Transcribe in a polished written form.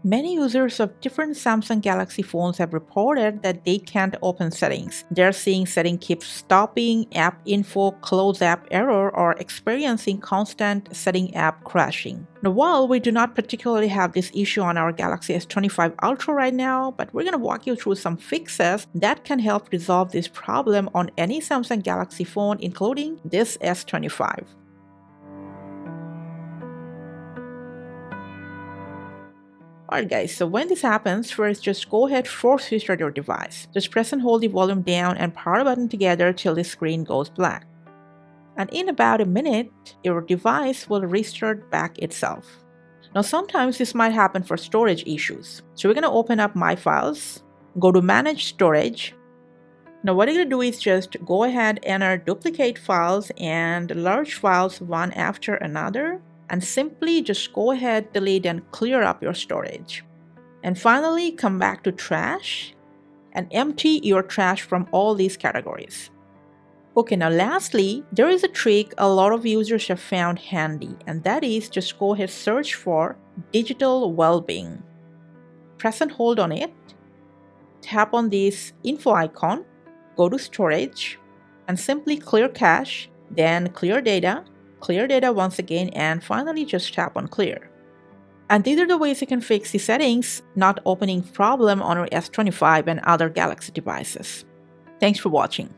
Many users of different Samsung Galaxy phones have reported that they can't open settings. They're seeing setting keeps stopping, app info, close app error, or experiencing constant setting app crashing. Now, while we do not particularly have this issue on our Galaxy S25 Ultra right now, but we're going to walk you through some fixes that can help resolve this problem on any Samsung Galaxy phone, including this S25. Alright guys, so when this happens, first just go ahead, force restart your device. Just press and hold the volume down and power button together till the screen goes black. And in about a minute, your device will restart back itself. Now sometimes this might happen for storage issues. So we're going to open up My Files, go to Manage Storage. Now what you're going to do is just go ahead, enter duplicate files and large files one after another, and simply just go ahead, delete and clear up your storage. And finally, come back to trash and empty your trash from all these categories. Okay, now lastly, there is a trick a lot of users have found handy, and that is just go ahead, search for digital well-being. Press and hold on it, tap on this info icon, go to storage, and simply clear cache, then clear data once again, and finally just tap on clear. And these are the ways you can fix the settings not opening problem on your S25 and other Galaxy devices. Thanks for watching.